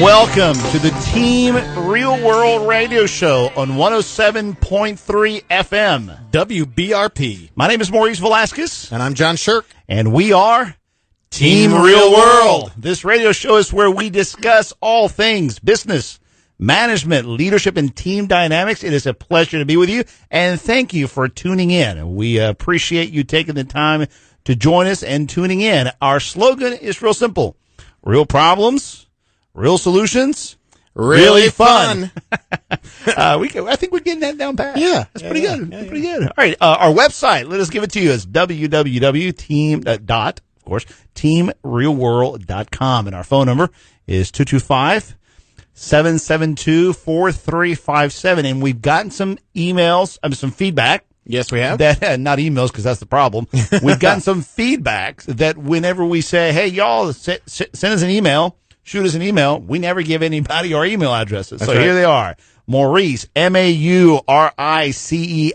Welcome to the Team Real World Radio Show on 107.3 FM. WBRP. My name is Maurice Velasquez. And I'm John Shirk. And we are Team Real World. This radio show is where we discuss all things business, management, leadership, and team dynamics. It is a pleasure to be with you, and thank you for tuning in. We appreciate you taking the time to join us and tuning in. Our slogan is real simple. Real problems, real solutions, really fun. I think we're getting that down pat. Yeah. That's pretty good. That's pretty good. All right. Our website, let us give it to you, is teamrealworld.com. And our phone number is 225-772-4357. And we've gotten some emails, some feedback. Yes, we have. That not emails, because that's the problem. We've gotten some feedback that whenever we say, hey, y'all, send us an email, shoot us an email, we never give anybody our email addresses. That's so right. Here they are. Maurice, MAURICE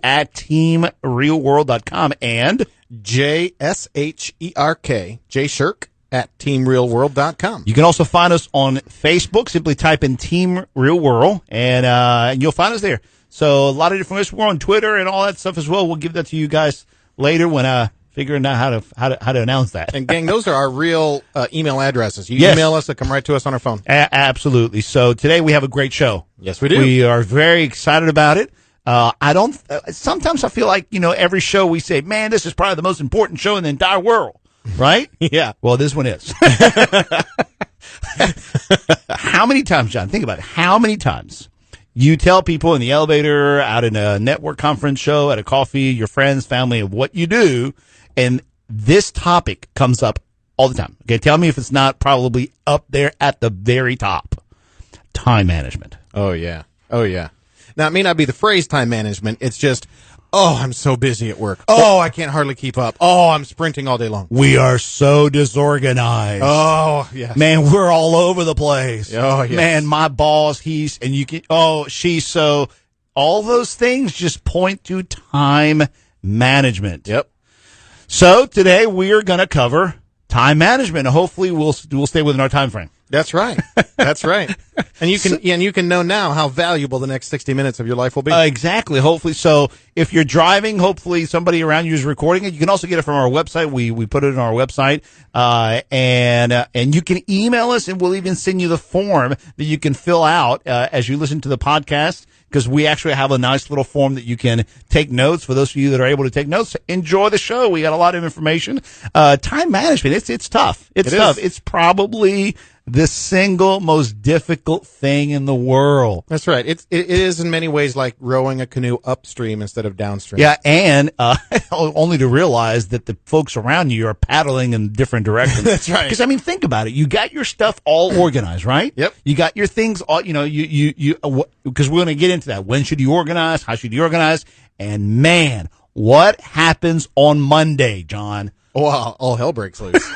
at teamrealworld.com, and JSHERK, J Shirk at teamrealworld.com. you can also find us on Facebook. Simply type in Team Real World, and you'll find us there. So a lot of different ways. We're on Twitter and all that stuff as well. We'll give that to you guys later when figuring out how to announce that. And gang, those are our real email addresses. You Yes. email us, they come right to us on our phone. Absolutely. So today we have a great show. Yes, we do. We are very excited about it. Sometimes I feel like, every show we say, man, this is probably the most important show in the entire world. Right? Yeah. Well, this one is. How many times, John, think about it. How many times you tell people in the elevator, out in a network conference show, at a coffee, your friends, family, of what you do, and this topic comes up all the time. Okay, tell me if it's not probably up there at the very top. Time management. Oh, yeah. Oh, yeah. Now, it may not be the phrase time management. It's just, I'm so busy at work. I can't hardly keep up. I'm sprinting all day long. We are so disorganized. Oh, yes. Man, we're all over the place. Oh, yes. Man, my boss, she's so, all those things just point to time management. Yep. So today we are going to cover time management. Hopefully we'll stay within our time frame. That's right. That's right. And you can know now how valuable the next 60 minutes of your life will be. Exactly. Hopefully. So if you're driving, hopefully somebody around you is recording it. You can also get it from our website. We put it on our website. And you can email us, and we'll even send you the form that you can fill out, as you listen to the podcast. Because we actually have a nice little form that you can take notes. For those of you that are able to take notes, enjoy the show. We got a lot of information. Time management, it's tough. It's tough. It's probably the single most difficult thing in the world. That's right. It is in many ways like rowing a canoe upstream instead of downstream. Yeah, and only to realize that the folks around you are paddling in different directions. That's right. Because, think about it. You got your stuff all organized, right? Yep. You got your things all, because we're going to get into that. When should you organize? How should you organize? And, man, what happens on Monday, John? Wow, all hell breaks loose.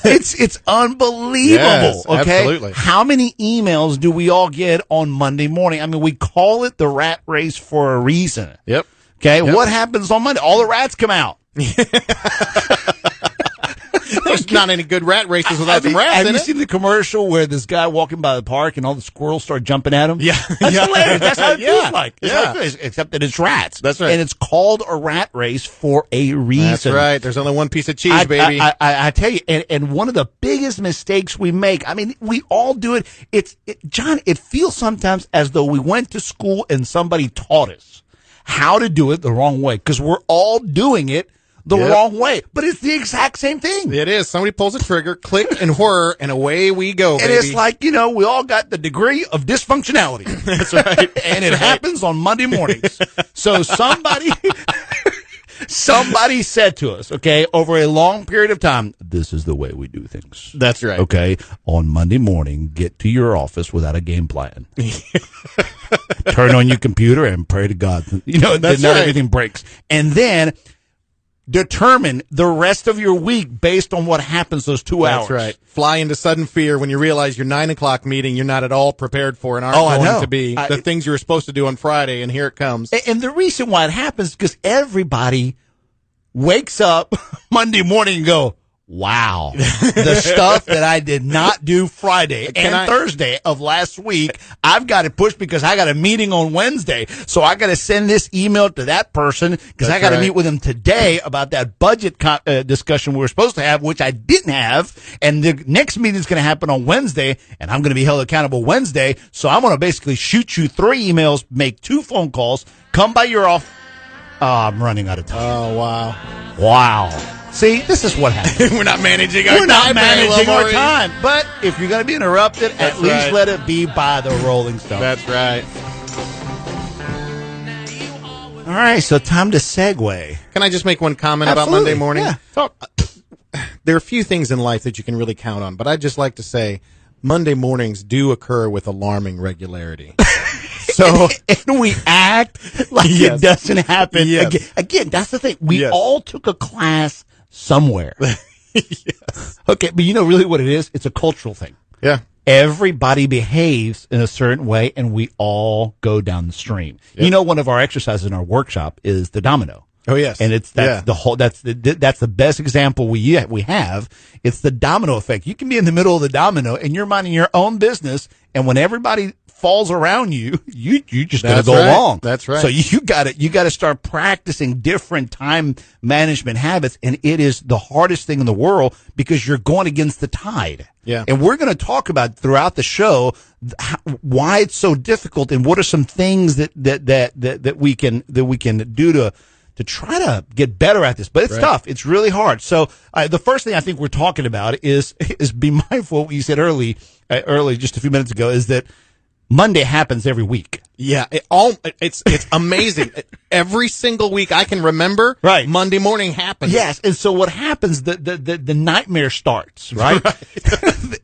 It's unbelievable. Yes, okay? absolutely. How many emails do we all get on Monday morning? We call it the rat race for a reason. Yep. Okay, Yep. What happens on Monday? All the rats come out. There's not any good rat races without some rats Have in you it. seen the commercial where this guy walking by the park and all the squirrels start jumping at him? Yeah. That's hilarious. That's how it Yeah. feels like. That's how it feels, except that it's rats. That's right. And it's called a rat race for a reason. That's right. There's only one piece of cheese, baby. I tell you, and one of the biggest mistakes we make, we all do it. John, it feels sometimes as though we went to school and somebody taught us how to do it the wrong way, because we're all doing it the wrong way. But it's the exact same thing. It is. Somebody pulls a trigger, click and whir, and away we go, And baby. it's like, we all got the degree of dysfunctionality. That's right. And it happens on Monday mornings. So somebody said to us, okay, over a long period of time, this is the way we do things. That's right. Okay, on Monday morning, get to your office without a game plan. Turn on your computer and pray to God. That That's not right. everything breaks. And then determine the rest of your week based on what happens those 2 hours. That's right. Fly into sudden fear when you realize your 9 o'clock meeting you're not at all prepared for and aren't I know. going to be the things you were supposed to do on Friday, and here it comes. And the reason why it happens is because everybody wakes up Monday morning and go, wow. The stuff that I did not do Friday and Thursday of last week, I've got to push because I got a meeting on Wednesday. So I got to send this email to that person because I got to meet with them today about that budget discussion we were supposed to have, which I didn't have. And the next meeting is going to happen on Wednesday, and I'm going to be held accountable Wednesday. So I'm going to basically shoot you 3 emails, make 2 phone calls, come by your office. Oh, I'm running out of time. Oh, wow. Wow. See, this is what happens. We're not managing our time. But if you're going to be interrupted, at least let it be by the Rolling Stones. That's right. All right, so time to segue. Can I just make one comment about Monday morning? Yeah. There are a few things in life that you can really count on, but I'd just like to say Monday mornings do occur with alarming regularity. So and we act like it doesn't happen. Yes. Again, that's the thing. We all took a class somewhere. Yes. Okay, but you know really what it is? It's a cultural thing. Yeah. Everybody behaves in a certain way, and we all go down the stream. Yep. You know, one of our exercises in our workshop is the domino. Oh yes, and that's the best example we have. It's the domino effect. You can be in the middle of the domino, and you're minding your own business, and when everybody falls around you, you just gotta go along. That's right. So you gotta start practicing different time management habits, and it is the hardest thing in the world because you're going against the tide. Yeah. And we're going to talk about throughout the show why it's so difficult and what are some things that we can do to try to get better at this. But it's tough. It's really hard. So the first thing I think we're talking about is be mindful. What you said early just a few minutes ago is that Monday happens every week. Yeah, it's amazing. Every single week I can remember, Monday morning happens. Yes, and so what happens, the nightmare starts, right?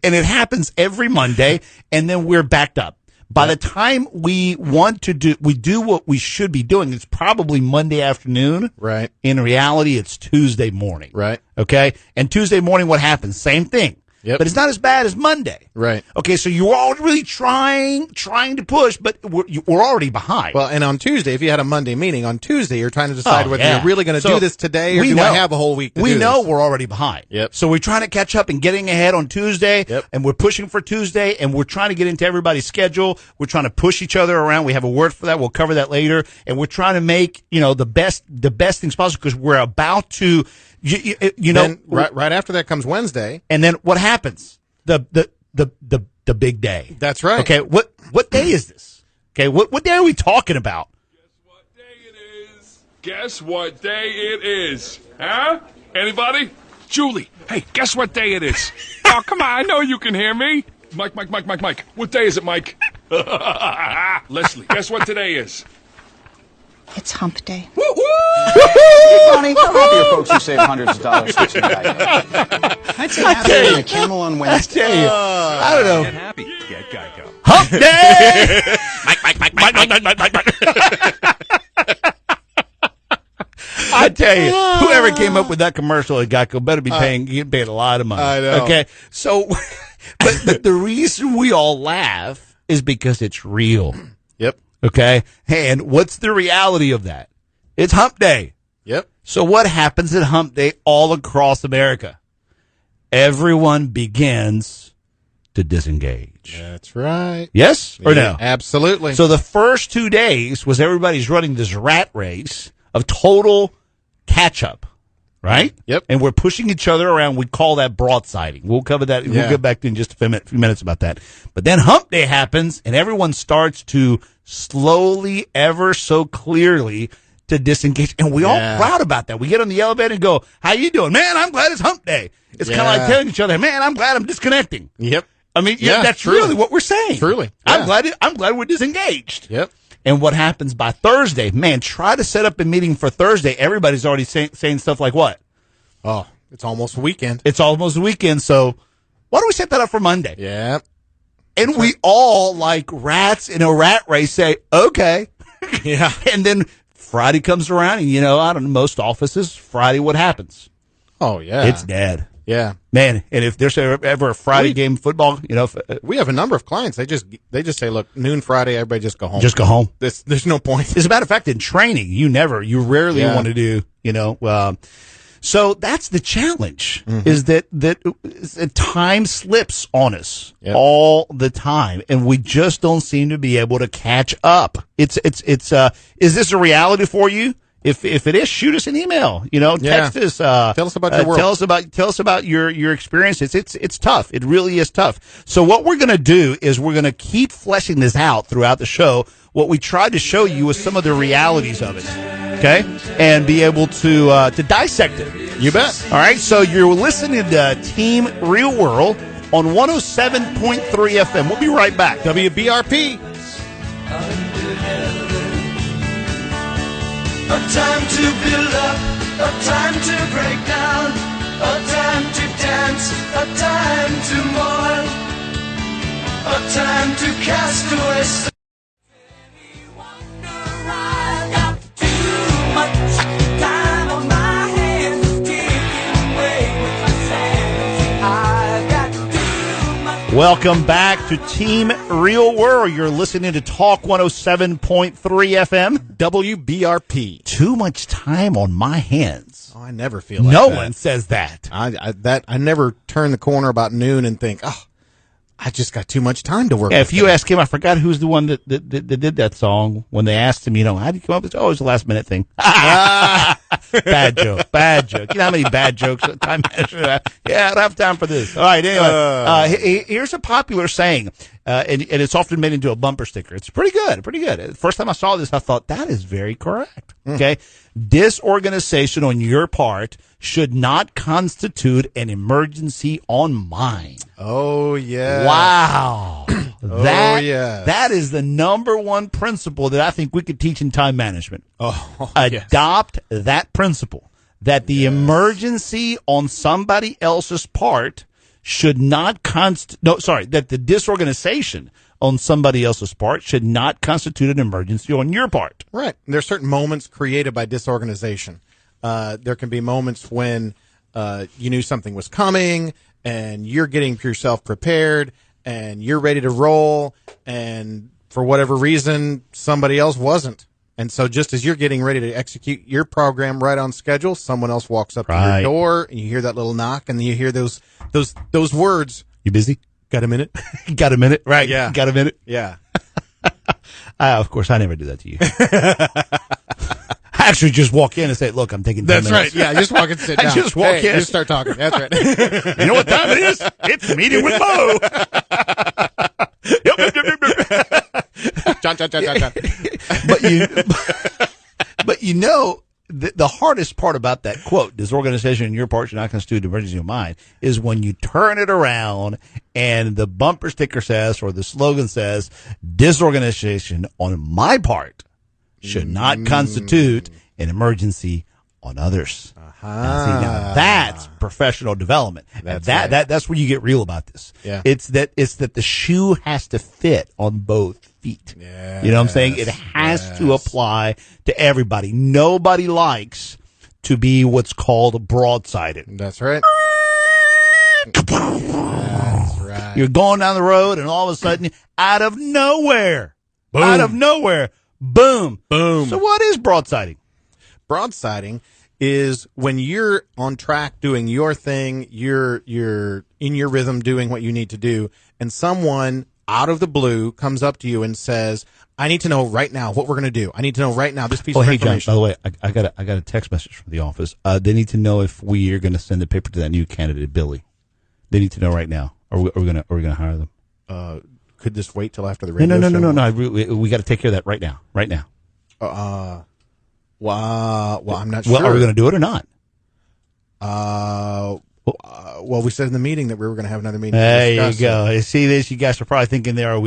And it happens every Monday, and then we're backed up. By the time we do what we should be doing, it's probably Monday afternoon. Right. In reality, it's Tuesday morning. Right. Okay? And Tuesday morning, what happens? Same thing. Yep. But it's not as bad as Monday. Right. Okay, so you're all really trying to push, but we're already behind. Well, and on Tuesday, if you had a Monday meeting, on Tuesday you're trying to decide whether you're really going to do this today or do I have a whole week to do this? We know we're already behind. Yep. So we're trying to catch up and getting ahead on Tuesday, and we're pushing for Tuesday, and we're trying to get into everybody's schedule. We're trying to push each other around. We have a word for that. We'll cover that later. And we're trying to make, the best things possible because we're about to, Then right after that comes Wednesday. And then what happens? The big day. That's right. Okay, what day is this? Okay, what day are we talking about? Guess what day it is? Huh? Anybody? Julie, hey, guess what day it is? Oh, come on, I know you can hear me. Mike. What day is it, Mike? Leslie, guess what today is? It's hump day. Woo woo! Ronnie, how happy are folks who save hundreds of dollars fixing Geico? I'd say having a camel on Wednesday. I tell you, I don't know. Get happy. Get Geico. Hump day! I tell you, whoever came up with that commercial at Geico better be getting paid a lot of money. I know. Okay, so, but the reason we all laugh is because it's real. Yep. Okay, and what's the reality of that? It's hump day. Yep. So what happens at hump day all across America? Everyone begins to disengage. That's right. Yes or no? Absolutely. So the first 2 days was everybody's running this rat race of total catch-up, right? Yep. And we're pushing each other around. We call that broadsiding. We'll cover that. We'll get back to in just a few minutes about that. But then hump day happens, and everyone starts to slowly, ever so clearly, to disengage. And we all proud about that. We get on the elevator and go, how you doing? Man, I'm glad it's hump day. It's kind of like telling each other, man, I'm glad I'm disconnecting. Yep. I mean, that's really what we're saying. Truly. I'm glad we're disengaged. Yep. And what happens by Thursday? Man, try to set up a meeting for Thursday. Everybody's already saying stuff like what? Oh, it's almost weekend. It's almost weekend, so why don't we set that up for Monday? Yeah. And we all, like rats in a rat race, say, okay. Yeah. And then Friday comes around, and I don't know, most offices, Friday, what happens? Oh, yeah. It's dead. Yeah. Man, and if there's ever a Friday game football, we have a number of clients. They just say, look, noon Friday, everybody just go home. Just go home. There's no point. As a matter of fact, in training, you rarely want to do, So that's the challenge, is that time slips on us all the time, and we just don't seem to be able to catch up. Is this a reality for you? If it is, shoot us an email. Text us. Tell us about your world. Tell us about your experiences. It's tough. It really is tough. So what we're going to do is we're going to keep fleshing this out throughout the show. What we tried to show you was some of the realities of it. Okay, and be able to dissect it. You bet. All right. So you're listening to Team Real World on 107.3 FM. We'll be right back. WBRP. A time to build up, a time to break down, a time to dance, a time to mourn, a time to cast away. Welcome back to Team Real World. You're listening to Talk 107.3 FM. WBRP. Too much time on my hands. Oh, I never feel like no that. one says that. I never turn the corner about noon and think, oh, I just got too much time to work. Yeah, if you ask him, I forgot who's the one that did that song. When they asked him, how did you come up with it? Oh, it was a last minute thing. Bad joke. You know how many bad jokes? Time management. Yeah, I don't have time for this. All right, anyway. Here's a popular saying, and it's often made into a bumper sticker. It's pretty good. The first time I saw this, I thought, that is very correct. Okay? Disorganization on your part should not constitute an emergency on mine. Oh, yeah. Wow. Yeah. That is the number one principle that I think we could teach in time management. Adopt that principle, that the emergency on somebody else's part should not that the disorganization on somebody else's part should not constitute an emergency on your part. Right. There are certain moments created by disorganization. There can be moments when you knew something was coming and you're getting yourself prepared and you're ready to roll, and for whatever reason, somebody else wasn't. And so just as you're getting ready to execute your program right on schedule, someone else walks up to your door and you hear that little knock and you hear those words. You busy? Got a minute? Got a minute? Right. Yeah. Got a minute? Yeah. Of course, I never do that to you. I actually just walk in and say, look, I'm taking 10 minutes. That's right. Yeah, just walk in and sit down. I just walk in. Just start talking. That's right. You know what time it is? It's the meeting with Mo. John. But the hardest part about that quote, disorganization in your part should not constitute an emergency of mine, is when you turn it around and the bumper sticker says, or the slogan says, disorganization on my part should not constitute an emergency on others. Now that's professional development. That's where you get real about this. Yeah. It's that the shoe has to fit on both feet. Yes, you know what I'm saying? It has to apply to everybody. Nobody likes to be what's called broadsided. That's right. That's right. You're going down the road and all of a sudden, out of nowhere, boom. So what is broadsiding? Broadsiding is when you're on track doing your thing, you're in your rhythm doing what you need to do, and someone out of the blue comes up to you and says, I need to know right now what we're going to do. I need to know right now this piece of information. John, by the way, I got a text message from the office. They need to know if we are going to send the paper to that new candidate, Billy. They need to know right now. Are we going to hire them? Could this wait till after the radio show? No. We got to take care of that right now. Well, I'm not sure. Well, are we going to do it or not? Well, we said in the meeting that we were going to have another meeting. There you go. You see this? You guys are probably thinking, are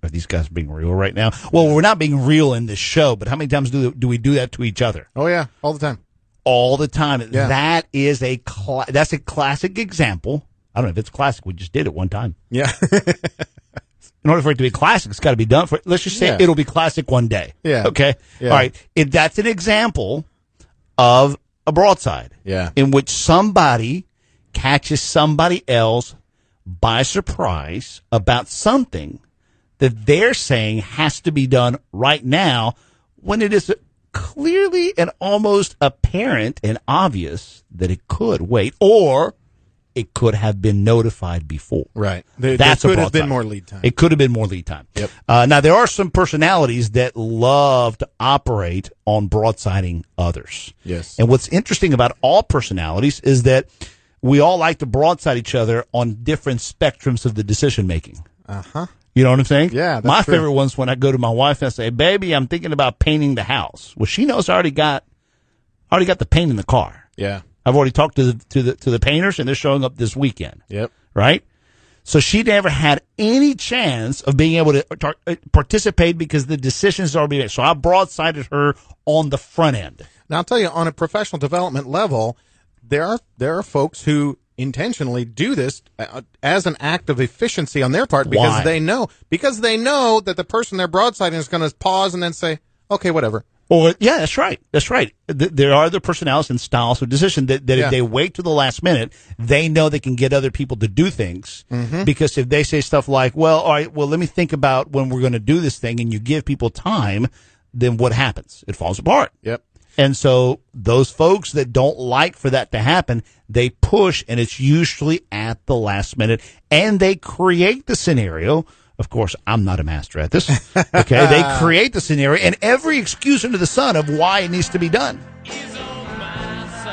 these guys being real right now? Well, we're not being real in this show, but how many times do we do that to each other? Oh, yeah. All the time. All the time. Yeah. That is that's a classic example. I don't know if it's classic. We just did it one time. Yeah. In order for it to be classic, it's got to be done. Let's just say it'll be classic one day. Yeah. Okay? Yeah. All right. That's an example of a broadside. Yeah. In which somebody catches somebody else by surprise about something that they're saying has to be done right now when it is clearly and almost apparent and obvious that it could wait, or it could have been notified before. Right. That's there a could have been broadside. more lead time. It could have been more lead time. Yep. Now, there are some personalities that love to operate on broadsiding others. Yes. And what's interesting about all personalities is that we all like to broadside each other on different spectrums of the decision making. Uh-huh. You know what I'm saying? Yeah, that's my true. favorite one's when I go to my wife and I say, "Baby, I'm thinking about painting the house." Well, she knows I already got the paint in the car. Yeah. I've already talked to the painters, and they're showing up this weekend. Yep. Right? So she never had any chance of being able to participate because the decisions are already made. So I broadsided her on the front end. Now, I'll tell you, on a professional development level, there are folks who intentionally do this as an act of efficiency on their part because Why? they know that the person they're broadsiding is going to pause and then say, "Okay, whatever." Or yeah, that's right. That's right. There are the personalities and styles of decision that Yeah. if they wait to the last minute, they know they can get other people to do things. Mm-hmm. Because if they say stuff like, "Well, all right, well, let me think about when we're going to do this thing," and you give people time, then what happens? It falls apart. Yep. And so those folks that don't like for that to happen, they push, and it's usually at the last minute, and they create the scenario. Of course, I'm not a master at this. Okay, they create the scenario and every excuse under the sun of why it needs to be done.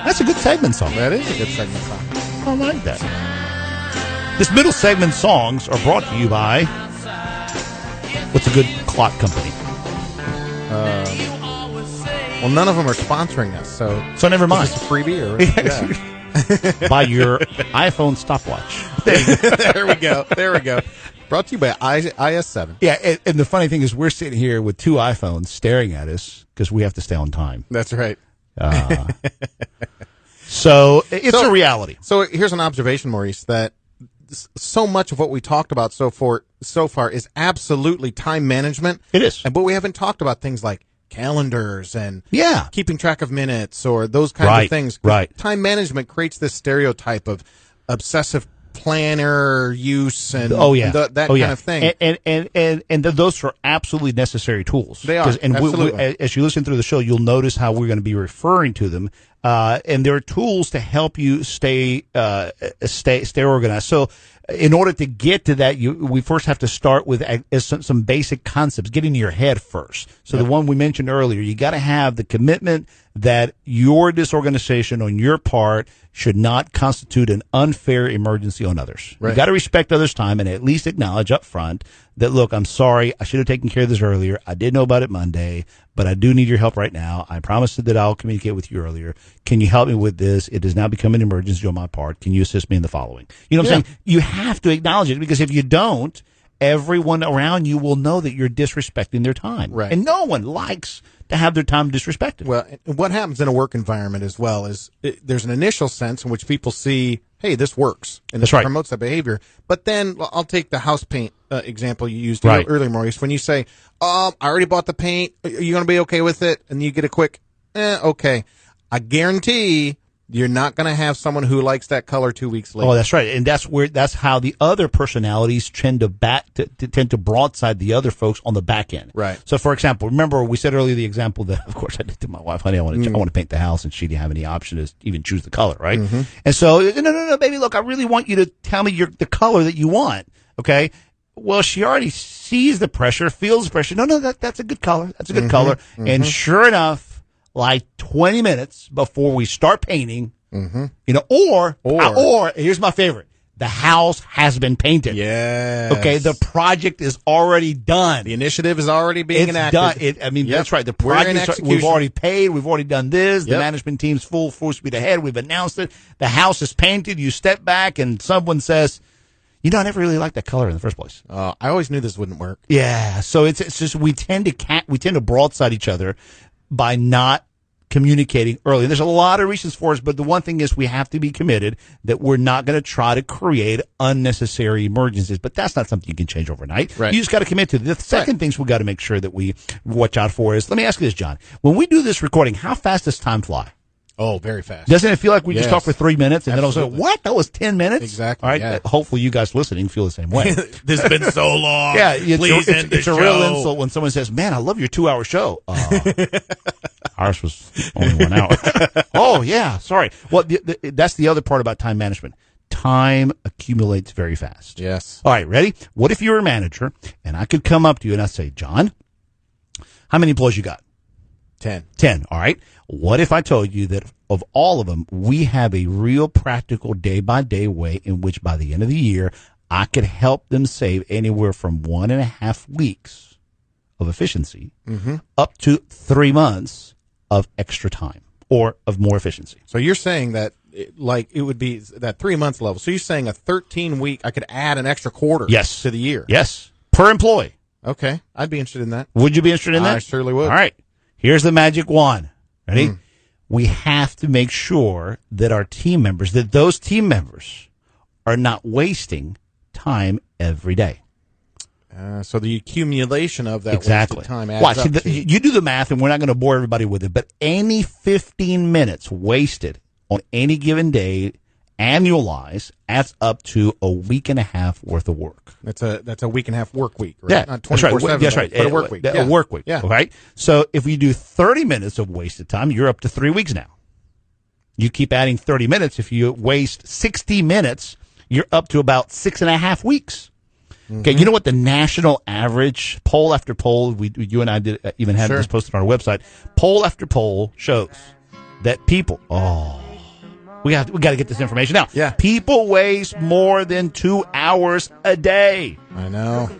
That's a good segment song. That is a good segment song. I like that. This middle segment songs are brought to you by what's a good clock company? Well, none of them are sponsoring us, so Never mind. Is this a freebie or yeah. Buy your iPhone stopwatch. There we go. There we go. Brought to you by IS7. Yeah, and the funny thing is we're sitting here with two iPhones staring at us because we have to stay on time. That's right. So it's a reality. So here's an observation, Maurice, that so much of what we talked about so far is absolutely time management. It is. But we haven't talked about things like calendars and Yeah. keeping track of minutes or those kinds Right, of things. right. Time management creates this stereotype of obsessive planner use and that kind of thing. And those are absolutely necessary tools. They are, And absolutely. as you listen through the show, you'll notice how we're going to be referring to them. And there are tools to help you stay organized. So in order to get to that, we first have to start with some basic concepts, get into your head first. So the one we mentioned earlier, you got to have the commitment that your disorganization on your part should not constitute an unfair emergency on others. Right. You got to respect others' time and at least acknowledge up front that, look, I'm sorry, I should have taken care of this earlier. I did know about it Monday, but I do need your help right now. I promised that I'll communicate with you earlier. Can you help me with this? It has now become an emergency on my part. Can you assist me in the following? You know what I'm saying? You have to acknowledge it, because if you don't, everyone around you will know that you're disrespecting their time. Right. And no one likes to have their time disrespected. Well, what happens in a work environment as well is there's an initial sense in which people see, hey, this works, and That's it right. promotes that behavior. But then I'll take the house paint example you used Right. earlier, Maurice. When you say, I already bought the paint, are you going to be okay with it? And you get a quick, okay. I guarantee you're not going to have someone who likes that color 2 weeks later. Oh, that's right, and that's how the other personalities tend to broadside the other folks on the back end. Right. So, for example, remember we said earlier the example that, of course, I did to my wife, honey, I want to paint the house, and she didn't have any option to even choose the color, right? Mm-hmm. And so, no, baby, look, I really want you to tell me the color that you want. Okay. Well, she already sees the pressure, feels the pressure. No, that's a good color. That's a good color. And sure enough, like 20 minutes before we start painting, or here's my favorite: the house has been painted. Yes. Okay, the project is already done. The initiative is already being It's enacted. done. Yep. That's right. The We're in project, execution. we've already paid. We've already done this. The Yep. management team's full speed ahead. We've announced it. The house is painted. You step back, and someone says, "I never really liked that color in the first place." I always knew this wouldn't work. Yeah. So it's just we tend to broadside each other by not communicating early. And there's a lot of reasons for us, but the one thing is we have to be committed that we're not going to try to create unnecessary emergencies. But that's not something you can change overnight. Right. You just got to commit to it. The second things we got to make sure that we watch out for is, let me ask you this, John. When we do this recording, how fast does time fly? Oh, very fast. Doesn't it feel like we just Yes. talked for 3 minutes and then I was like, Absolutely. what? That was 10 minutes? Exactly, All right. yeah. Hopefully you guys listening feel the same way. This has been so long. Yeah, it's Please end the it's a real show. insult when someone says, "Man, I love your 2-hour show." All Ours was only 1 hour. Oh, yeah. Sorry. Well, that's the other part about time management. Time accumulates very fast. Yes. All right, ready? What if you were a manager and I could come up to you and I say, John, how many employees you got? 10. 10. All right. What if I told you that of all of them, we have a real practical day-by-day way in which by the end of the year, I could help them save anywhere from 1.5 weeks of efficiency up to 3 months of extra time or of more efficiency. So you're saying that it would be that 3 months level. So you're saying a 13-week, I could add an extra quarter Yes. to the year. Yes. Per employee. Okay. I'd be interested in that. Would you be interested in that? I surely would. All right. Here's the magic wand. Ready? We have to make sure that those team members are not wasting time every day. So the accumulation of that Exactly. wasted time adds Watch. up to. You do the math, and we're not going to bore everybody with it, but any 15 minutes wasted on any given day, annualized, adds up to a week and a half worth of work. That's a week and a half work week, right? Yeah, Not that's right. 24/7, That's right. but a work week. A work week. Yeah. Right. So if we do 30 minutes of wasted time, you're up to 3 weeks now. You keep adding 30 minutes. If you waste 60 minutes, you're up to about 6.5 weeks. Okay, you know what the national average poll after poll, you and I did even have this posted on our website. Poll after poll shows that people. We got to get this information now. Yeah, people waste more than 2 hours a day. I know,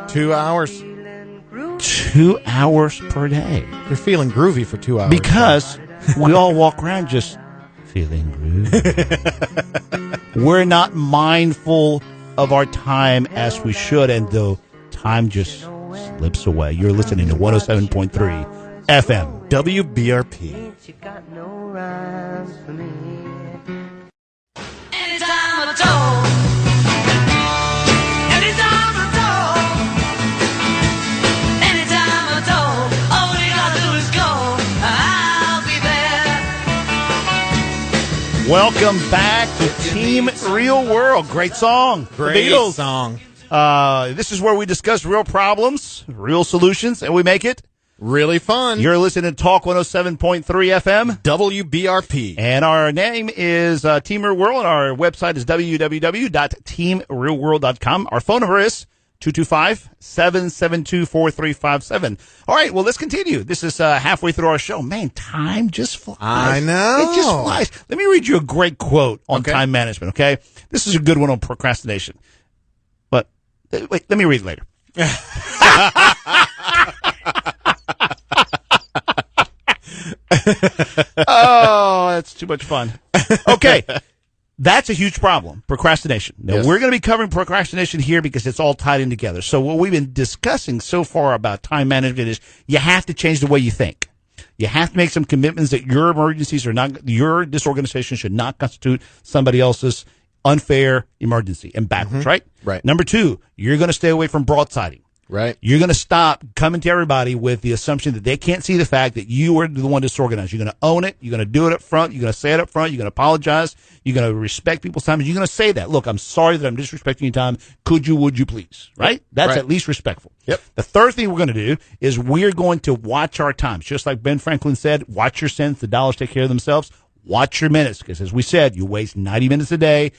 2 hours. 2 hours per day. You're feeling groovy for 2 hours because we all walk around just feeling groovy. We're not mindful of our time as we should, and the time just slips away. You're listening to 107.3 FM WBRP. You got no rhymes for me. Anytime at all. Anytime at all. Anytime at all. All you gotta do is go. I'll be there. Welcome back to Team Real World. Great song. Great The Beatles. song. This is where we discuss real problems, real solutions, and we make it really fun. You're listening to Talk 107.3 FM WBRP. And our name is Team Real World, and our website is www.teamrealworld.com. Our phone number is 225-772-4357. All right, well, let's continue. This is halfway through our show. Man, time just flies. I know. It just flies. Let me read you a great quote on time management, okay? This is a good one on procrastination. But, wait, let me read it later. Oh, that's too much fun. Okay. That's a huge problem, procrastination. Now, we're going to be covering procrastination here because it's all tied in together. So what we've been discussing so far about time management is you have to change the way you think. You have to make some commitments that your emergencies are not, your disorganization should not constitute somebody else's unfair emergency and backwards, right? Right. Number two, you're going to stay away from broadsiding. Right. You're going to stop coming to everybody with the assumption that they can't see the fact that you are the one disorganized. You're going to own it. You're going to do it up front. You're going to say it up front. You're going to apologize. You're going to respect people's time. You're going to say that. Look, I'm sorry that I'm disrespecting your time. Could you, would you please? Right? That's at least respectful. Yep. The third thing we're going to do is we're going to watch our times. Just like Ben Franklin said, watch your cents. The dollars take care of themselves. Watch your minutes. Because as we said, you waste 90 minutes a day.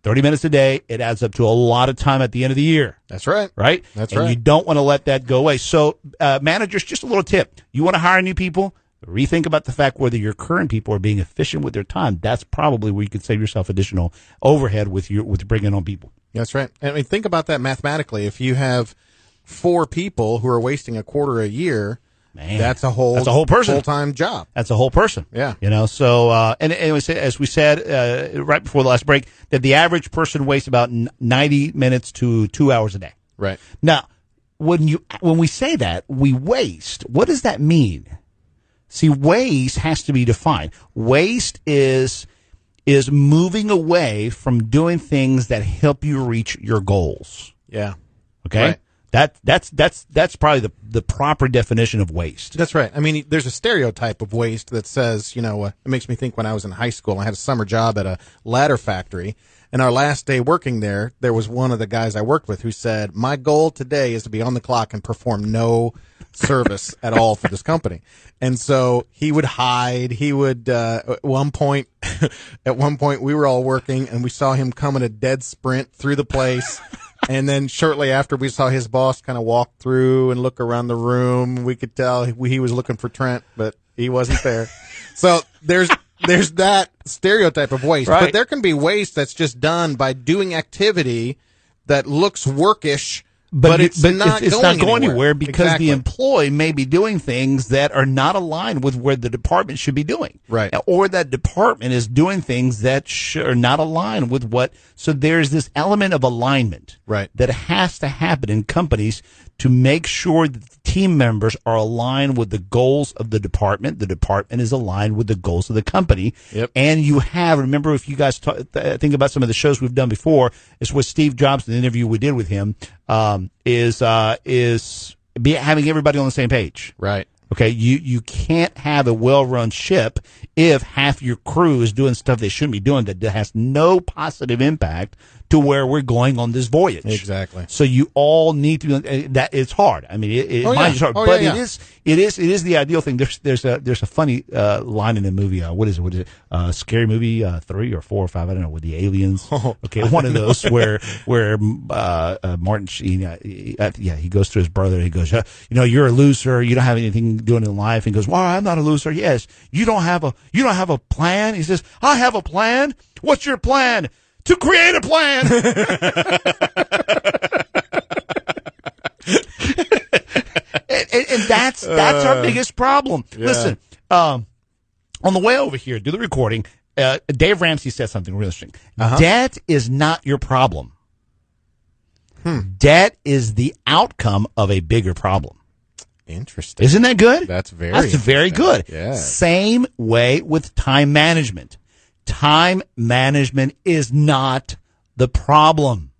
30 minutes a day, it adds up to a lot of time at the end of the year. That's right. Right? That's and right. you don't want to let that go away. So, managers, just a little tip. You want to hire new people? Rethink about the fact whether your current people are being efficient with their time. That's probably where you could save yourself additional overhead with bringing on people. That's right. I mean, think about that mathematically. If you have 4 people who are wasting a quarter a year, Man, that's a whole person. Full-time job. That's a whole person. Yeah. You know, so, and as we said, right before the last break, that the average person wastes about 90 minutes to 2 hours a day. Right. Now, when we say that, we waste, what does that mean? See, waste has to be defined. Waste is moving away from doing things that help you reach your goals. Yeah. Okay? Right. That's probably the proper definition of waste. That's right. I mean, there's a stereotype of waste that says, it makes me think when I was in high school, I had a summer job at a ladder factory. And our last day working there was one of the guys I worked with who said, my goal today is to be on the clock and perform no service at all for this company. And so he would hide. He would, at one point we were all working and we saw him come in a dead sprint through the place. And then shortly after we saw his boss kind of walk through and look around the room. We could tell he was looking for Trent, but he wasn't there. So there's that stereotype of waste, right. But there can be waste that's just done by doing activity that looks workish, but it's not going anywhere because exactly. The employee may be doing things that are not aligned with where the department should be doing. Right. Or that department is doing things that are not aligned with what. So there's this element of alignment right. that has to happen in companies to make sure that the team members are aligned with the goals of the department is aligned with the goals of the company. Yep. And remember, if you guys think about some of the shows we've done before, it's what Steve Jobs, the interview we did with him, is having everybody on the same page. Right. Okay, you can't have a well-run ship if half your crew is doing stuff they shouldn't be doing that has no positive impact to where we're going on this voyage. Exactly. So you all need to that. It's hard. I mean, it's hard, but it is the ideal thing. There's a funny line in the movie. What is it? Scary Movie 3 or 4 or 5? I don't know. With the aliens. Okay, one of those where Martin Sheen, he goes to his brother. He goes, you're a loser. You don't have anything doing in life. And he goes, well, I'm not a loser. Yes, you don't have a plan. He says, I have a plan. What's your plan? To create a plan. and that's our biggest problem. Yeah. Listen, on the way over here, do the recording, Dave Ramsey said something really interesting. Uh-huh. Debt is not your problem. Debt is the outcome of a bigger problem. Interesting. Isn't that good? That's very good. Yeah. Same way with time management. Time management is not the problem.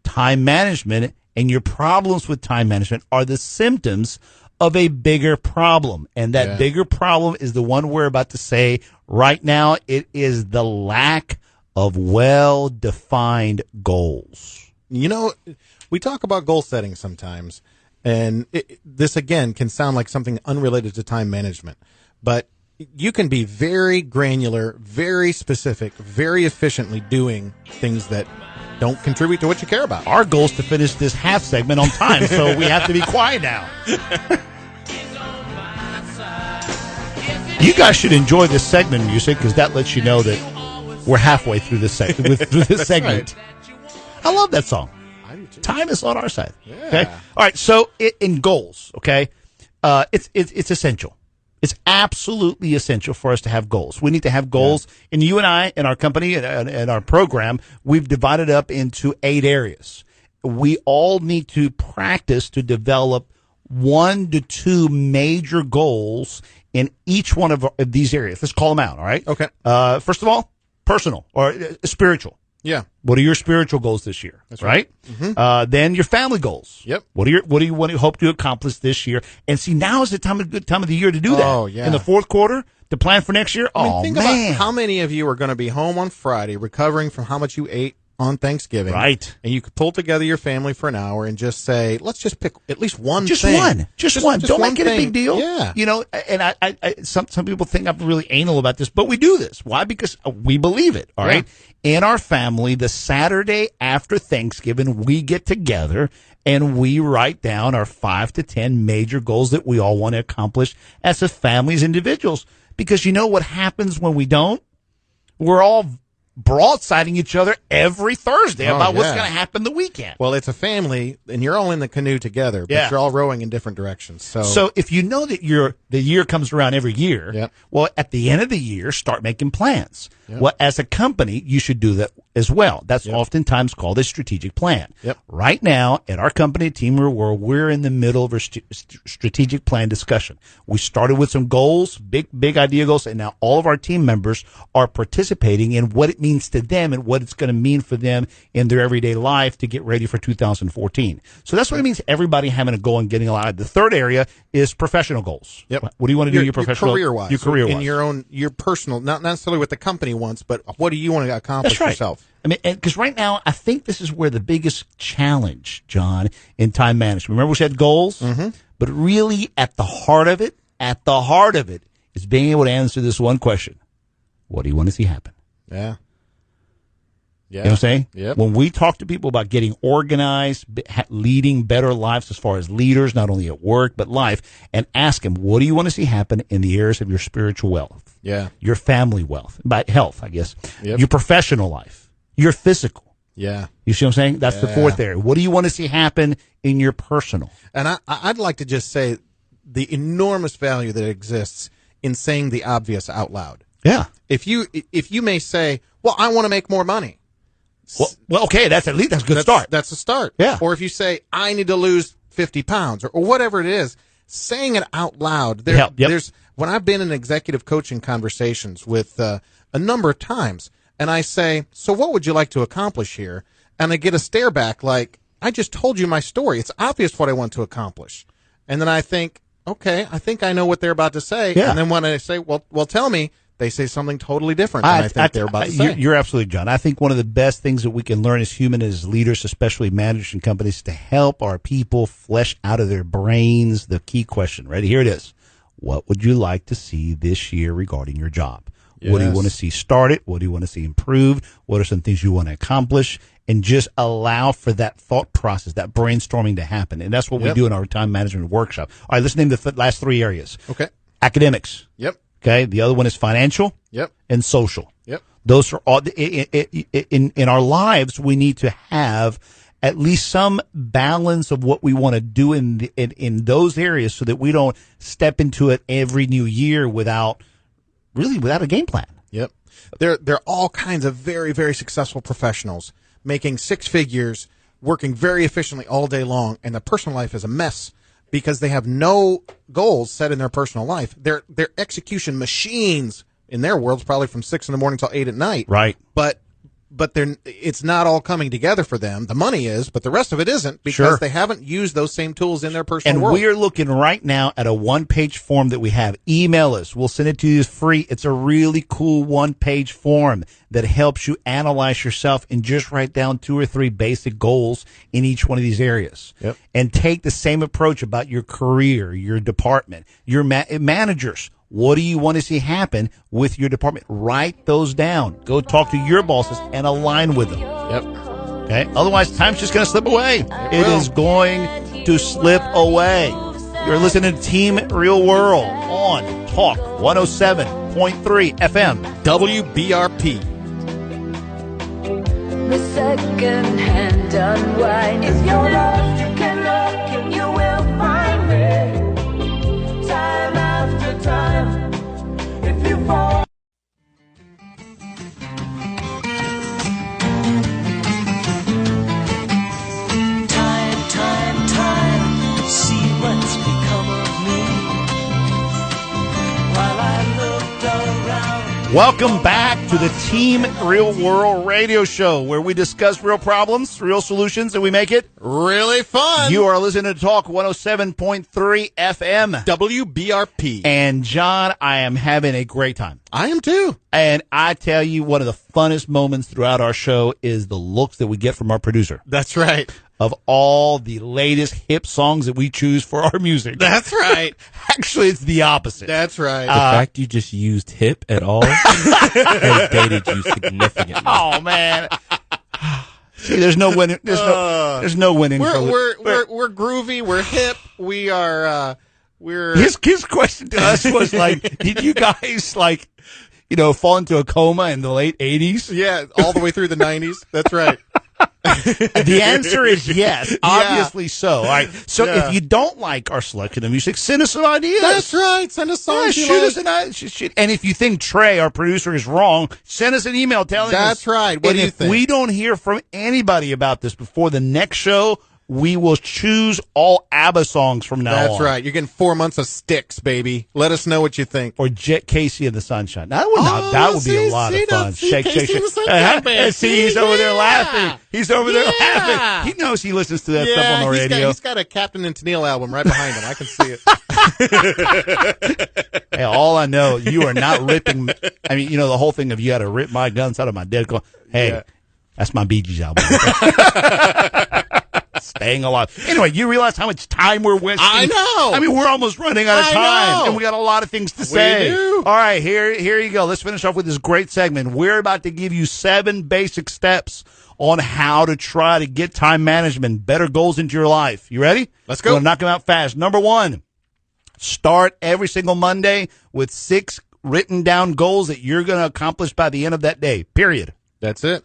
Time management and your problems with time management are the symptoms of a bigger problem. And that bigger problem is the one we're about to say right now. It is the lack of well-defined goals. We talk about goal setting sometimes, and this, again, can sound like something unrelated to time management, but you can be very granular, very specific, very efficiently doing things that don't contribute to what you care about. Our goal is to finish this half segment on time, so we have to be quiet now. You guys should enjoy this segment music because that lets you know that we're halfway through this segment. Right. I love that song. I do too. Time is on our side. Yeah. Okay. All right. So in goals, okay, it's essential. It's absolutely essential for us to have goals. We need to have goals. Yeah. And you and I, in our company and our program, we've divided up into 8 areas. We all need to practice to develop 1 to 2 major goals in each one of these areas. Let's call them out. All right. Okay. First of all, personal or spiritual. Yeah. What are your spiritual goals this year? That's right. Mm-hmm. Then your family goals. Yep. What do you want to hope to accomplish this year? And see, now is the good time of the year to do that. Oh, yeah. In the fourth quarter to plan for next year. Think about how many of you are going to be home on Friday recovering from how much you ate on Thanksgiving. Right. And you could pull together your family for an hour and just say, let's just pick at least one just thing. One. Just one. Don't make it a big deal. Yeah. And I some people think I'm really anal about this, but we do this. Why? Because we believe it. All right. In our family, the Saturday after Thanksgiving, we get together and we write down our 5 to 10 major goals that we all want to accomplish as a family, as individuals. Because you know what happens when we don't? We're all broadsiding each other every Thursday about what's going to happen the weekend. Well, it's a family, and you're all in the canoe together, but you're all rowing in different directions. So if you know that the year comes around every year, well, at the end of the year, start making plans. Well, as a company, you should do that as well. That's oftentimes called a strategic plan. Yep. Right now, at our company, at Team Real World, we're in the middle of a strategic plan discussion. We started with some goals, big idea goals, and now all of our team members are participating in what it means to them and what it's going to mean for them in their everyday life to get ready for 2014. So that's what it means, everybody having a goal and getting alive. The third area is professional goals. Yep. What do you want to do your professional? Career-wise. Your career-wise. In your personal, not necessarily what the company wants, but what do you want to accomplish That's right. yourself? I mean, because right now, I think this is where the biggest challenge, John, in time management. Remember we said goals? Mm-hmm. But really, at the heart of it, is being able to answer this one question. What do you want to see happen? Yeah. You know what I'm saying? Yep. When we talk to people about getting organized, leading better lives as far as leaders, not only at work, but life, and ask them, what do you want to see happen in the areas of your spiritual wealth? Yeah. Your family wealth, by health, I guess. Yep. Your professional life, your physical. Yeah. You see what I'm saying? That's the fourth area. What do you want to see happen in your personal? And I'd like to just say the enormous value that exists in saying the obvious out loud. Yeah. If you may say, well, I want to make more money. Well, okay, that's at least that's a good start. That's a start. Yeah. Or if you say, I need to lose 50 pounds or whatever it is, saying it out loud. There's when I've been in executive coaching conversations with a number of times, and I say, so what would you like to accomplish here? And I get a stare back like, I just told you my story. It's obvious what I want to accomplish. And then I think, okay, I think I know what they're about to say. Yeah. And then when I say, well, tell me, they say something totally different than I think they're about to say. You're absolutely, John. I think one of the best things that we can learn as humans, as leaders, especially managers and companies, to help our people flesh out of their brains the key question. Right here it is. What would you like to see this year regarding your job? Yes. What do you want to see started? What do you want to see improved? What are some things you want to accomplish? And just allow for that thought process, that brainstorming to happen. And that's what we do in our time management workshop. All right, let's name the last three areas. Okay. Academics. Yep. Okay. The other one is financial. Yep. And social. Yep. Those are all in our lives. We need to have at least some balance of what we want to do in those areas, so that we don't step into it every new year without a game plan. Yep. There are all kinds of very, very successful professionals making six figures, working very efficiently all day long, and their personal life is a mess because they have no goals set in their personal life. They're execution machines in their worlds, probably from 6 a.m. till 8 p.m. Right. But it's not all coming together for them. The money is, but the rest of it isn't, because they haven't used those same tools in their personal world. And we are looking right now at a one-page form that we have. Email us. We'll send it to you free. It's a really cool one-page form that helps you analyze yourself and just write down 2 or 3 basic goals in each one of these areas. Yep. And take the same approach about your career, your department, your managers. What do you want to see happen with your department? Write those down. Go talk to your bosses and align with them. Yep. Okay. Otherwise, time's just going to slip away. It is going to slip away. You're listening to Team Real World on Talk 107.3 FM WBRP. The second-hand unwind. If you're lost, you can look and you will find me. Time after time. If you fall. Time. See what's become of me. While I looked around. Welcome back to the Team Real World radio show, where we discuss real problems, real solutions, and we make it really fun. You are listening to Talk 107.3 FM WBRP. And John, I am having a great time. I am too. And I tell you, one of the funnest moments throughout our show is the looks that we get from our producer. That's right. Of all the latest hip songs that we choose for our music. That's right. Actually, it's the opposite. That's right. The fact you just used hip at all has dated you significantly. Oh, man. See, there's no winning. There's no winning. We're groovy. We're hip. We are. We're. His question to us was like, did you guys fall into a coma in the late 80s? Yeah, all the way through the 90s. That's right. The answer is yes. Obviously so. All right. So if you don't like our selection of music, send us some ideas. That's right. Send us songs. Yeah, shoot us an idea. And if you think Trey, our producer, is wrong, send us an email telling us. That's right. What do you think? If we don't hear from anybody about this before the next show, we will choose all ABBA songs from now on. That's right. You're getting 4 months of Sticks, baby. Let us know what you think. Or Jet Casey and the Sunshine. That would be a lot of fun. Shake, shake, shake. Shake. See, he's over there laughing. He's over there laughing. He knows he listens to that stuff on the radio. He's got a Captain and Tennille album right behind him. I can see it. Hey, all I know, you are not ripping. I mean, the whole thing of you got to rip my guns out of my dead. Hey, that's my Bee Gees album. Staying alive. Anyway, you realize how much time we're wasting? I know. I mean, we're almost running out of time, and we got a lot of things to say. We do. All right, here you go. Let's finish off with this great segment. We're about to give you 7 basic steps on how to try to get time management, better goals into your life. You ready? Let's go. We're going to knock them out fast. Number 1, start every single Monday with 6 written down goals that you're going to accomplish by the end of that day, period. That's it.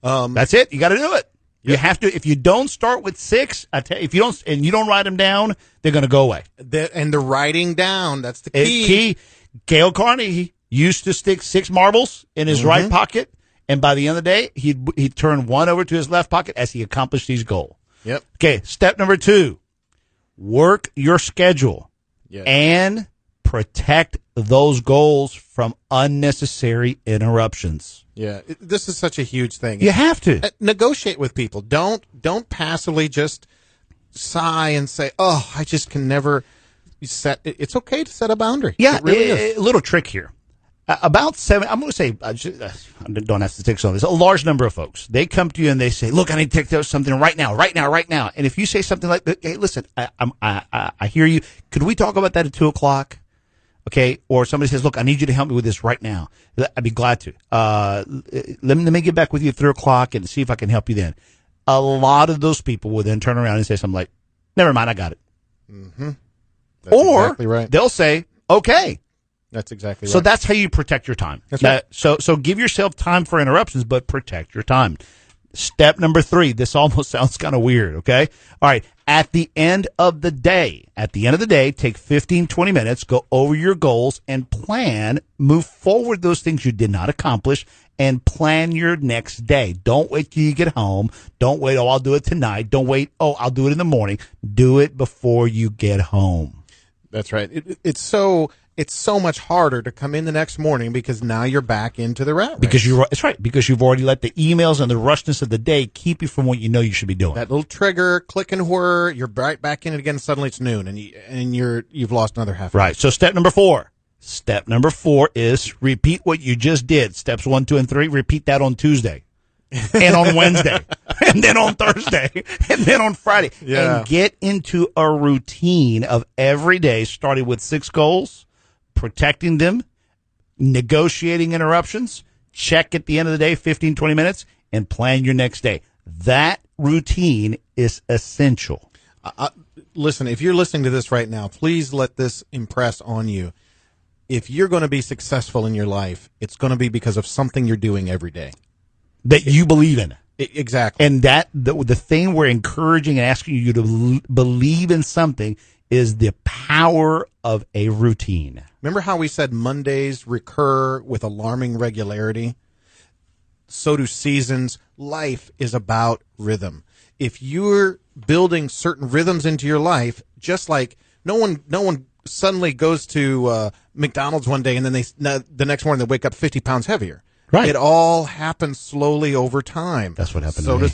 That's it. You got to do it. You have to. If you don't start with 6, if you don't, and you don't write them down, they're going to go away. The writing down, that's the key. Key. Gail Carnegie used to stick 6 marbles in his right pocket, and by the end of the day, he'd turn 1 over to his left pocket as he accomplished his goal. Yep. Okay. Step number 2: work your schedule and protect those goals from unnecessary interruptions. Yeah, this is such a huge thing. You have to negotiate with people. Don't passively just sigh and say, "Oh, I just can never set." It's okay to set a boundary. Yeah, it really is. A little trick here. About 7, I'm going to say, I don't have statistics on this. A large number of folks, they come to you and they say, "Look, I need to take something right now." And if you say something like, "Hey, listen, I hear you. Could we talk about that at 2:00?" Okay, or somebody says, "Look, I need you to help me with this right now." I'd be glad to. Let me get back with you at 3:00 and see if I can help you then. A lot of those people will then turn around and say something like, "Never mind, I got it." Mm-hmm. That's or exactly right. They'll say, "Okay." That's exactly right. So that's how you protect your time. That's right. So give yourself time for interruptions, but protect your time. Step number 3. This almost sounds kind of weird, okay? All right. At the end of the day, take 15, 20 minutes, go over your goals and move forward those things you did not accomplish and plan your next day. Don't wait till you get home. Don't wait, I'll do it tonight. Don't wait, I'll do it in the morning. Do it before you get home. That's right. It's so much harder to come in the next morning because now you're back into the rat race. That's right. Because you've already let the emails and the rushness of the day keep you from what you know you should be doing. That little trigger, click and whir, you're right back in it again. Suddenly it's noon, and you've lost another half hour. Right. So step number 4. Step number 4 is repeat what you just did. Steps 1, 2, and 3. Repeat that on Tuesday, and on Wednesday, and then on Thursday, and then on Friday, and get into a routine of every day, starting with 6 goals. Protecting them, negotiating interruptions, check at the end of the day, 15, 20 minutes, and plan your next day. That routine is essential. Listen, if you're listening to this right now, please let this impress on you. If you're going to be successful in your life, it's going to be because of something you're doing every day. That you believe in. Exactly. And the thing we're encouraging and asking you to believe in something is the power of a routine. Remember how we said Mondays recur with alarming regularity? So do seasons. Life is about rhythm. If you're building certain rhythms into your life, just like no one suddenly goes to McDonald's one day and then the next morning they wake up 50 pounds heavier. Right. It all happens slowly over time. That's what happened to me.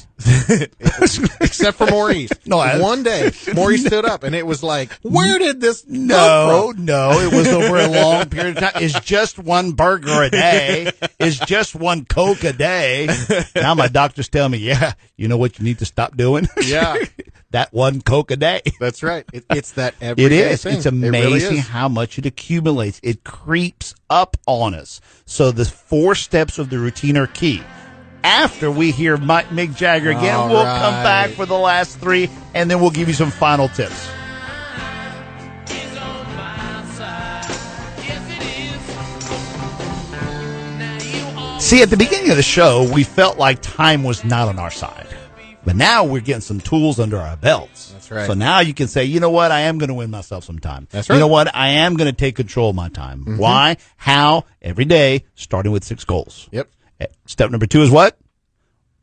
Except for Maurice. One day, Maurice stood up, and it was like, where did this come from? No, it was over a long period of time. It's just one burger a day. It's just one Coke a day. Now my doctors tell me, you know what you need to stop doing? Yeah. That one Coke a day. That's right. It's that everyday thing. It's amazing really how much it accumulates. It creeps up on us. So the 4 steps of the routine are key. After we hear Mick Jagger again, we'll come back for the last 3, and then we'll give you some final tips. See, at the beginning of the show, we felt like time was not on our side. But now we're getting some tools under our belts. That's right. So now you can say, you know what? I am going to win myself some time. That's right. You know what? I am going to take control of my time. Why? How? Every day, starting with 6 goals. Yep. Step number 2 is what?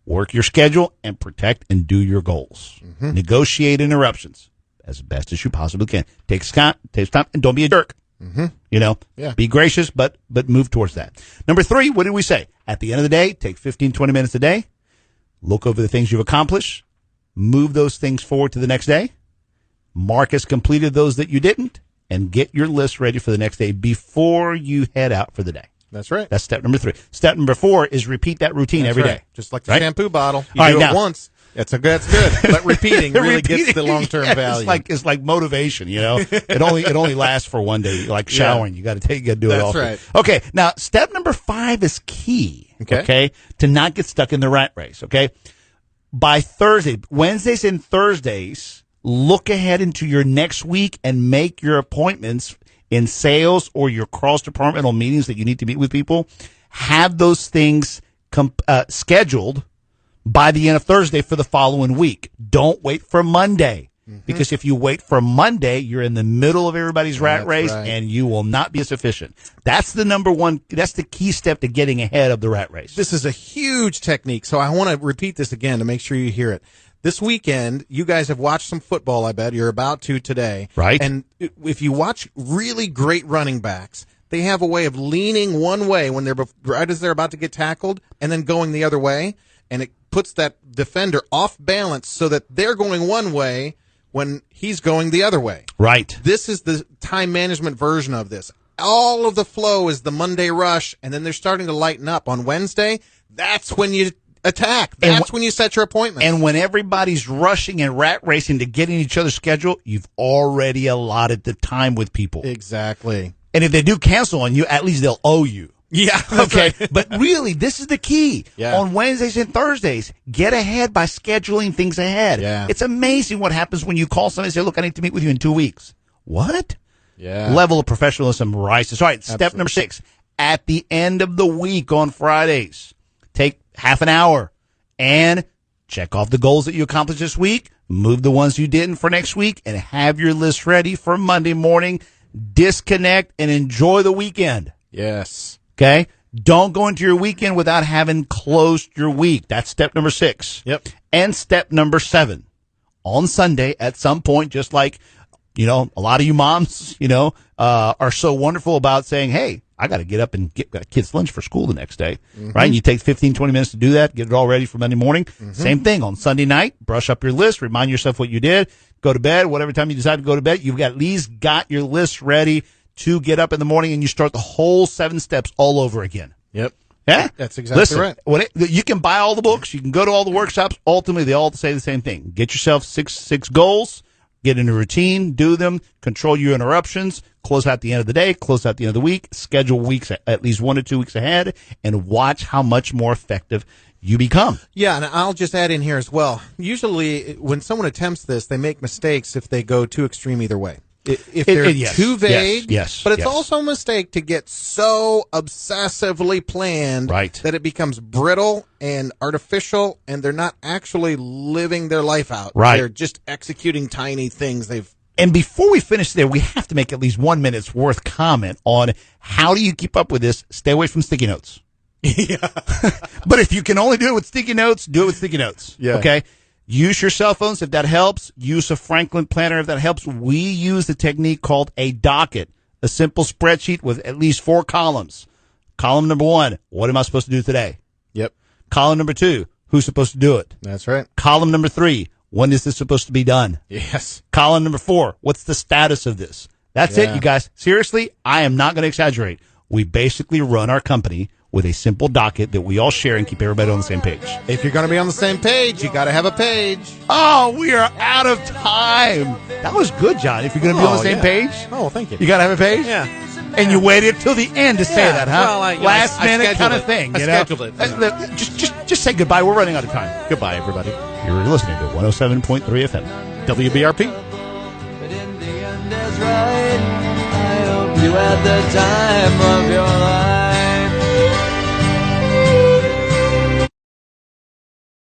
Work your schedule and protect and do your goals. Negotiate interruptions as best as you possibly can. Take time, and don't be a jerk. You know, be gracious, but move towards that. Number 3, what did we say? At the end of the day, take 15, 20 minutes a day. Look over the things you've accomplished. Move those things forward to the next day. Mark as completed those that you didn't. And get your list ready for the next day before you head out for the day. That's right. That's step number 3. Step number 4 is repeat that routine every day. Just like the shampoo bottle. You All do right, it now- once. That's good. But repeating really gets the long-term value. It's like motivation, you know. It only lasts for one day. Like showering, you got to do it all. That's right. Okay, now step number 5 is key. Okay, to not get stuck in the rat race. Okay, by Thursday, Wednesdays and Thursdays, look ahead into your next week and make your appointments in sales or your cross-departmental meetings that you need to meet with people. Have those things scheduled by the end of Thursday for the following week. Don't wait for Monday. Because if you wait for Monday, you're in the middle of everybody's rat race and you will not be as efficient. That's the number one, that's the key step to getting ahead of the rat race. This is a huge technique, so I want to repeat this again to make sure you hear it. This weekend, you guys have watched some football, I bet. You're about to today. Right. And if you watch really great running backs, they have a way of leaning one way when right as they're about to get tackled and then going the other way. And it puts that defender off balance so that they're going one way when he's going the other way. Right. This is the time management version of this. All of the flow is the Monday rush, and then they're starting to lighten up on Wednesday. That's when you attack. That's when you set your appointment. And when everybody's rushing and rat racing to get in each other's schedule, you've already allotted the time with people. Exactly. And if they do cancel on you, at least they'll owe you. Yeah. Okay. But really, this is the key. Yeah. On Wednesdays and Thursdays, get ahead by scheduling things ahead. Yeah. It's amazing what happens when you call somebody and say, look, I need to meet with you in 2 weeks. What? Yeah. Level of professionalism rises. All right. Step Absolutely. number 6. At the end of the week on Fridays, take half an hour and check off the goals that you accomplished this week, move the ones you didn't for next week, and have your list ready for Monday morning. Disconnect and enjoy the weekend. Yes. Okay? Don't go into your weekend without having closed your week. That's step number 6. Yep. And step number 7. On Sunday, at some point, just like, you know, a lot of you moms, you know, are so wonderful about saying, hey, I got to get up and get kids lunch for school the next day, right? And you take 15, 20 minutes to do that, get it all ready for Monday morning. Same thing on Sunday night, brush up your list, remind yourself what you did, go to bed, whatever time you decide to go to bed, you've got at least got your list ready to get up in the morning and you start the whole 7 steps all over again. Yep. Yeah? That's exactly Listen, right. You can buy all the books, you can go to all the workshops, ultimately they all say the same thing. Get yourself six goals, get in a routine, do them, control your interruptions, close out the end of the day, close out the end of the week, schedule weeks at least 1 to 2 weeks ahead, and watch how much more effective you become. Yeah, and I'll just add in here as well. Usually when someone attempts this, they make mistakes if they go too extreme either way. If they're yes, too vague, yes, but it's yes. also a mistake to get so obsessively planned Right. that it becomes brittle and artificial, and they're not actually living their life out. Right. They're just executing tiny things they've. And before we finish there, we have to make at least 1 minute's worth comment on how do you keep up with this? Stay away from sticky notes. Yeah. But if you can only do it with sticky notes, do it with sticky notes. Yeah. Okay? Use your cell phones if that helps. Use a Franklin planner if that helps. We use the technique called a docket, a simple spreadsheet with at least 4 columns. Column number 1, what am I supposed to do today? Yep. Column number 2, who's supposed to do it? That's right. Column number 3, when is this supposed to be done? Yes. Column number 4, what's the status of this? That's it, Yeah. you guys. Seriously, I am not going to exaggerate. We basically run our company with a simple docket that we all share and keep everybody on the same page. If you're going to be on the same page, you got to have a page. Oh, we are out of time. That was good, John. If you're going to be on the same page, Oh, thank you. you got to have a page? Yeah. And you waited till the end to say Yeah. that, huh? Well, I Last minute scheduled kind of it. thing. I You know? scheduled it. Just say goodbye. We're running out of time. Goodbye, everybody. You're listening to 107.3 FM. WBRP. But in the end, that's right. I hope you had the time of your life.